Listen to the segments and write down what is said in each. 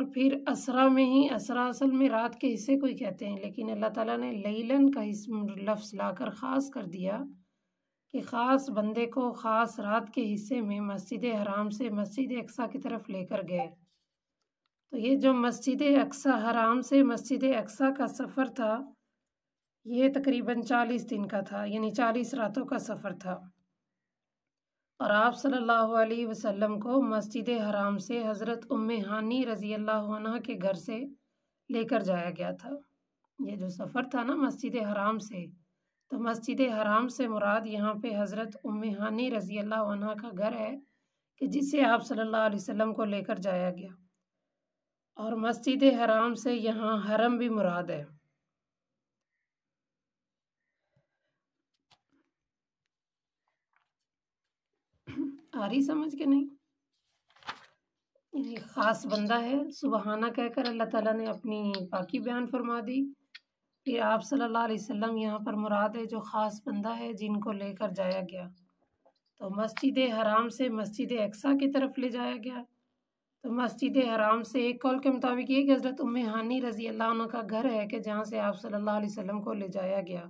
اور پھر اسرا میں ہی، اسرا اصل میں رات کے حصے کو ہی کہتے ہیں، لیکن اللہ تعالیٰ نے لیلن کا لفظ لا کر خاص کر دیا کہ خاص بندے کو خاص رات کے حصے میں مسجد حرام سے مسجد اقصیٰ کی طرف لے کر گئے۔ تو یہ جو مسجد اقصیٰ حرام سے مسجد اقصیٰ کا سفر تھا، یہ تقریباً 40 دن کا تھا، یعنی 40 راتوں کا سفر تھا، اور آپ صلی اللہ علیہ وسلم کو مسجد حرام سے حضرت ام ہانی رضی اللہ عنہ کے گھر سے لے کر جایا گیا تھا۔ یہ جو سفر تھا نا مسجد حرام سے، تو مسجد حرام سے مراد یہاں پہ حضرت ام ہانی رضی اللہ عنہ کا گھر ہے کہ جسے آپ صلی اللہ علیہ وسلم کو لے کر جایا گیا، اور مسجد حرام سے یہاں حرم بھی مراد ہے۔ آ رہی سمجھ کے نہیں؟ یعنی خاص بندہ ہے، سبحانہ کہہ کر اللہ تعالیٰ نے اپنی پاکی بیان فرما دی۔ پھر آپ صلی اللہ علیہ وسلم یہاں پر مراد ہے جو خاص بندہ ہے جن کو لے کر جایا گیا، تو مسجد حرام سے مسجد اقصیٰ کی طرف لے جایا گیا۔ تو مسجد حرام سے ایک قول کے مطابق یہ کہ حضرت ام ہانی رضی اللہ عنہ کا گھر ہے کہ جہاں سے آپ صلی اللہ علیہ وسلم کو لے جایا گیا۔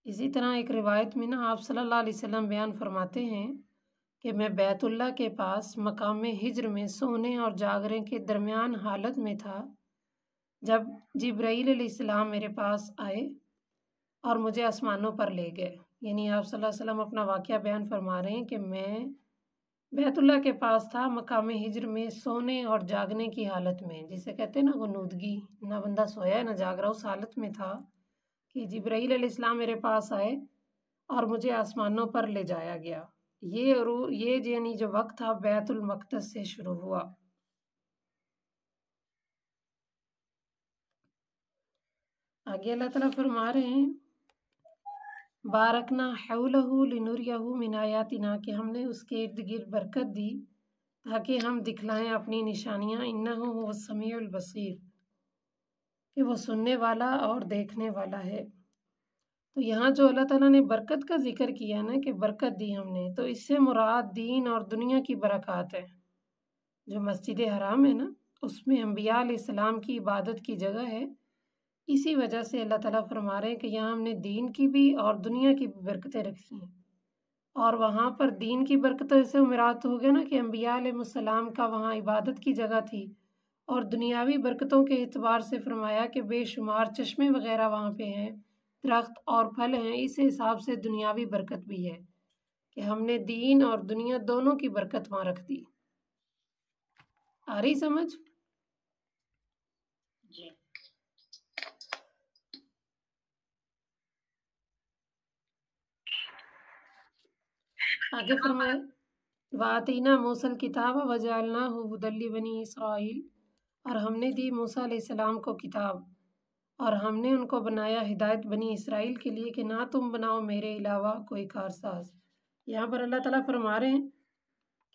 اسی طرح ایک روایت میں نا آپ صلی اللہ علیہ وسلم بیان فرماتے ہیں کہ میں بیت اللہ کے پاس مقام ہجر میں سونے اور جاگنے کے درمیان حالت میں تھا جب جبرائیل علیہ السلام میرے پاس آئے اور مجھے آسمانوں پر لے گئے۔ یعنی آپ صلی اللہ علیہ وسلم اپنا واقعہ بیان فرما رہے ہیں کہ میں بیت اللہ کے پاس تھا مقام ہجر میں سونے اور جاگنے کی حالت میں، جسے کہتے ہیں نا غنودگی، نہ بندہ سویا ہے نہ جاگ رہا، اس حالت میں تھا کہ جبرائیل علیہ السلام میرے پاس آئے اور مجھے آسمانوں پر لے جایا گیا۔ یہ یعنی جو وقت تھا بیت المقدس سے شروع ہوا۔ آگے اللہ تعالیٰ فرما رہے ہیں بارکنا حولہ لنریہ من آیاتنا، کہ ہم نے اس کے ارد گرد برکت دی تاکہ ہم دکھلائیں اپنی نشانیاں، انہ هو السمیع البصیر، کہ وہ سننے والا اور دیکھنے والا ہے۔ تو یہاں جو اللہ تعالیٰ نے برکت کا ذکر کیا نا کہ برکت دی ہم نے، تو اس سے مراد دین اور دنیا کی برکات ہے۔ جو مسجد حرام ہے نا اس میں انبیاء علیہ السلام کی عبادت کی جگہ ہے، اسی وجہ سے اللہ تعالیٰ فرما رہے ہیں کہ یہاں ہم نے دین کی بھی اور دنیا کی بھی برکتیں رکھی ہیں، اور وہاں پر دین کی برکتوں سے مراد ہو گیا نا کہ انبیاء علیہ السلام کا وہاں عبادت کی جگہ تھی، اور دنیاوی برکتوں کے اعتبار سے فرمایا کہ بے شمار چشمے وغیرہ وہاں پہ ہیں، درخت اور پھل ہیں، اس حساب سے دنیاوی برکت بھی ہے کہ ہم نے دین اور دنیا دونوں کی برکت وہاں رکھ دی۔ آ رہی سمجھ؟ جی آگے فرمائے وَآتَيْنَا مُوسَى الْكِتَابَ وَجَعَلْنَاهُ هُدًى لِبَنِي إِسْرَائِيلَ، اور ہم نے دی موسیٰ علیہ السلام کو کتاب اور ہم نے ان کو بنایا ہدایت بنی اسرائیل کے لیے کہ نہ تم بناؤ میرے علاوہ کوئی کارساز۔ یہاں پر اللہ تعالیٰ فرما رہے ہیں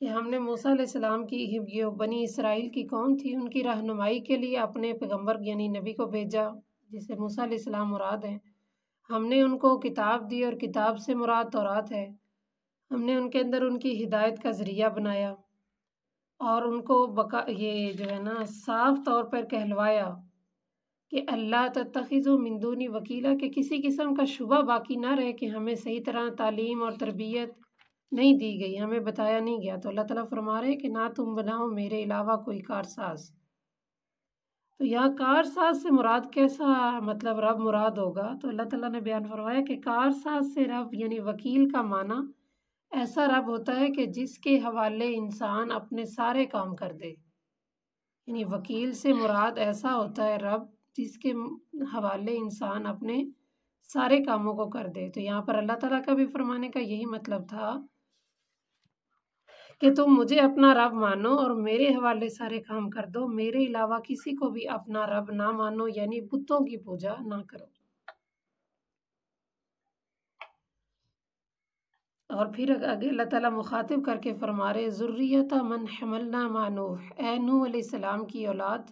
کہ ہم نے موسیٰ علیہ السلام کی یہ بنی اسرائیل کی قوم تھی، ان کی رہنمائی کے لیے اپنے پیغمبر یعنی نبی کو بھیجا جسے موسیٰ علیہ السلام مراد ہیں۔ ہم نے ان کو کتاب دی اور کتاب سے مراد تورات ہے۔ ہم نے ان کے اندر ان کی ہدایت کا ذریعہ بنایا اور ان کو یہ جو ہے نا صاف طور پر کہلوایا کہ اللہ تتخذوا من دونی وکیلا، کہ کسی قسم کا شبہ باقی نہ رہے کہ ہمیں صحیح طرح تعلیم اور تربیت نہیں دی گئی، ہمیں بتایا نہیں گیا۔ تو اللہ تعالیٰ فرما رہے ہیں کہ نہ تم بناؤ میرے علاوہ کوئی کارساز۔ تو یہاں کارساز سے مراد کیسا مطلب رب مراد ہوگا؟ تو اللہ تعالیٰ نے بیان فرمایا کہ کارساز سے رب یعنی وکیل کا معنی ایسا رب ہوتا ہے کہ جس کے حوالے انسان اپنے سارے کام کر دے، یعنی وکیل سے مراد ایسا ہوتا ہے رب جس کے حوالے انسان اپنے سارے کاموں کو کر دے۔ تو یہاں پر اللہ تعالیٰ کا بھی فرمانے کا یہی مطلب تھا کہ تم مجھے اپنا رب مانو اور میرے حوالے سارے کام کر دو، میرے علاوہ کسی کو بھی اپنا رب نہ مانو، یعنی بتوں کی پوجا نہ کرو۔ اور پھر آگے اللہ تعالیٰ مخاطب کر کے فرما رہے ذریۃ من حملنا مع نوح، اے نوح علیہ السلام کی اولاد،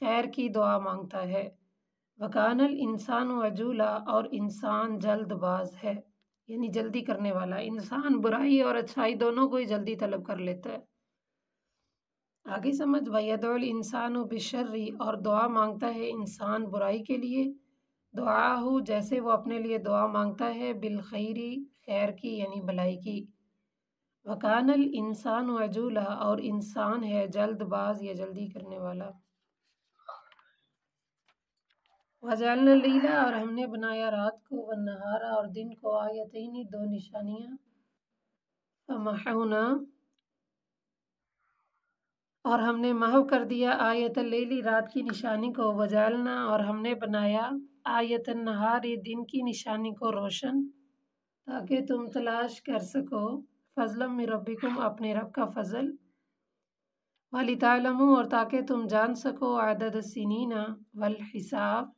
خیر کی دعا مانگتا ہے۔ وکان الانسان عجولا، اور انسان جلد باز ہے، یعنی جلدی کرنے والا۔ انسان برائی اور اچھائی دونوں کو ہی جلدی طلب کر لیتا ہے۔ آگے سمجھ، وَيَدْعُ الْإِنسَانُ بِالشَّرِّ، اور دعا مانگتا ہے انسان برائی کے لیے، دعاہو جیسے وہ اپنے لیے دعا مانگتا ہے، بالخیر خیر کی یعنی بھلائی کی۔ وَكَانَ الْإِنسَانُ عَجُولًا، اور انسان ہے جلد باز یا جلدی کرنے والا۔ وَجَعَلْنَا اللَّيْلَ، اور ہم نے بنایا رات کو، وَالنَّهَارَ اور دن کو، آیتین دو نشانیاں، فَمَحَوْنَا اور ہم نے محو کر دیا، آیت اللیل رات کی نشانی کو، وجعلنا اور ہم نے بنایا، آیت النہار دن کی نشانی کو روشن، تاکہ تم تلاش کر سکو، فضلا من ربکم اپنے رب کا فضل، وَلِتَعْلَمُوا اور تاکہ تم جان سکو، عدد السنین والحساب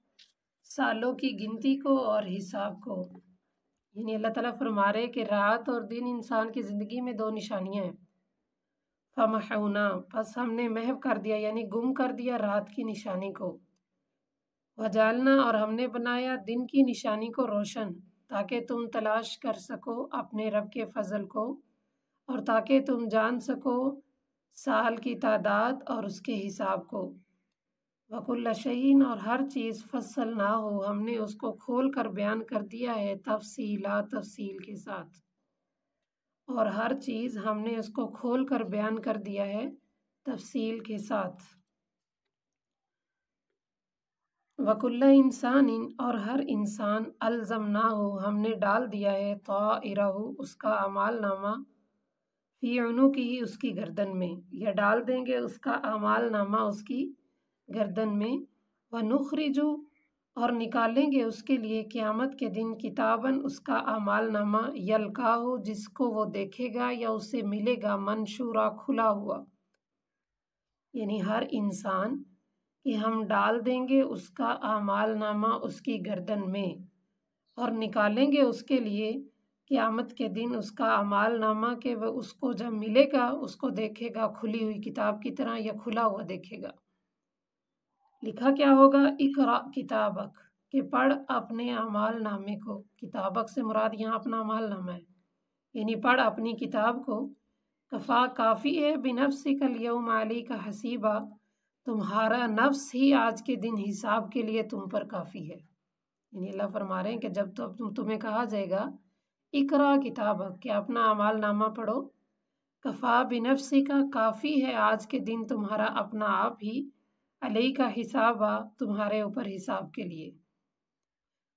سالوں کی گنتی کو اور حساب کو۔ یعنی اللہ تعالیٰ فرما رہے کہ رات اور دن انسان کی زندگی میں دو نشانیاں ہیں۔ فَمَحَوْنَا پس ہم نے محو کر دیا یعنی گم کر دیا رات کی نشانی کو، وَجَعَلْنَا اور ہم نے بنایا دن کی نشانی کو روشن، تاکہ تم تلاش کر سکو اپنے رب کے فضل کو، اور تاکہ تم جان سکو سال کی تعداد اور اس کے حساب کو۔ وَكُلَّ شَيْءٍ اور ہر چیز فصلناہ ہم نے اس کو کھول کر بیان کر دیا ہے، تفصیلا تفصیل کے ساتھ، اور ہر چیز ہم نے اس کو کھول کر بیان کر دیا ہے تفصیل کے ساتھ۔ وَكُلَّ إِنسَانٍ اور ہر انسان، أَلْزَمْنَاهُ ہم نے ڈال دیا ہے، طَائِرَهُ اس کا اعمال نامہ، فی عُنُقِهِ اس کی گردن میں، یا ڈال دیں گے اس کا اعمال نامہ اس کی گردن میں، وَنُخْرِجُ اور نکالیں گے اس کے لیے قیامت کے دن، کتاباً اس کا اعمال نامہ، یلقاہ جس کو وہ دیکھے گا یا اسے ملے گا، منشورا کھلا ہوا، یعنی ہر انسان کہ ہم ڈال دیں گے اس کا اعمال نامہ اس کی گردن میں، اور نکالیں گے اس کے لیے قیامت کے دن اس کا اعمال نامہ، کہ وہ اس کو جب ملے گا اس کو دیکھے گا کھلی ہوئی کتاب کی طرح، یا کھلا ہوا دیکھے گا۔ لکھا کیا ہوگا، اقرأ کتابک، کہ پڑھ اپنے اعمال نامے کو۔ کتابک سے مراد یہاں اپنا اعمال نامہ ہے، یعنی پڑھ اپنی کتاب کو، کفا کافی ہے، بنفسک الیوم علیک حسیبا تمہارا نفس ہی آج کے دن حساب کے لیے تم پر کافی ہے۔ یعنی اللہ فرما رہے ہیں کہ جب تمہیں کہا جائے گا اقرأ کتابک، کہ اپنا اعمال نامہ پڑھو، کفا بنفسک کافی ہے آج کے دن تمہارا اپنا آپ ہی، علیہ کا حساب تمہارے اوپر حساب کے لیے۔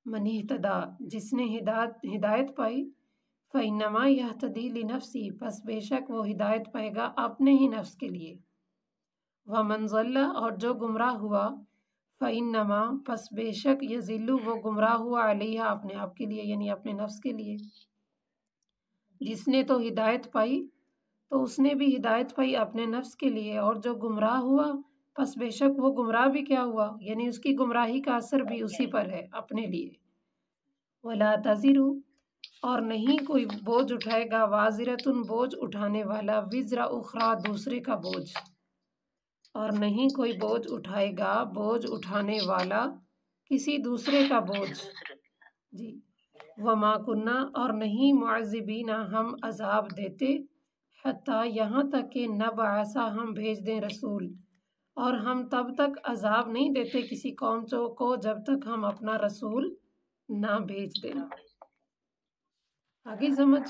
من اہتدی جس نے ہدایت پائی، فإنما یہتدی لنفسی پس بے شک وہ ہدایت پائے گا اپنے ہی نفس کے لیے، ومن ضل اور جو گمراہ ہوا، فإنما پس بے شک یضل وہ گمراہ ہوا، علیہ اپنے آپ کے لیے یعنی اپنے نفس کے لیے۔ جس نے تو ہدایت پائی تو اس نے بھی ہدایت پائی اپنے نفس کے لیے، اور جو گمراہ ہوا پس بے شک وہ گمراہ بھی کیا ہوا، یعنی اس کی گمراہی کا اثر بھی اسی پر ہے، اپنے لیے۔ وَلَا تَزِرُ اور نہیں کوئی بوجھ اٹھائے گا، وازرۃ بوجھ اٹھانے والا، وزر اخری دوسرے کا بوجھ، اور نہیں کوئی بوجھ اٹھائے گا، بوجھ اٹھانے والا کسی دوسرے کا بوجھ۔ جی، وما کنا اور نہیں معذبین ہم عذاب دیتے، حتیٰ یہاں تک کہ نبعث ہم بھیج دیں رسول، اور ہم تب تک عذاب نہیں دیتے کسی قوم کو جب تک ہم اپنا رسول نہ بھیج دیں۔ آگے سمجھ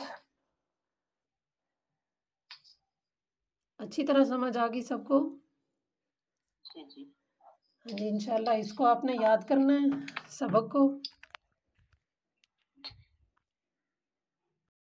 اچھی طرح سمجھ آگی سب کو؟ جی جی ہاں جی، انشاءاللہ اس کو آپ نے یاد کرنا ہے سبق کو۔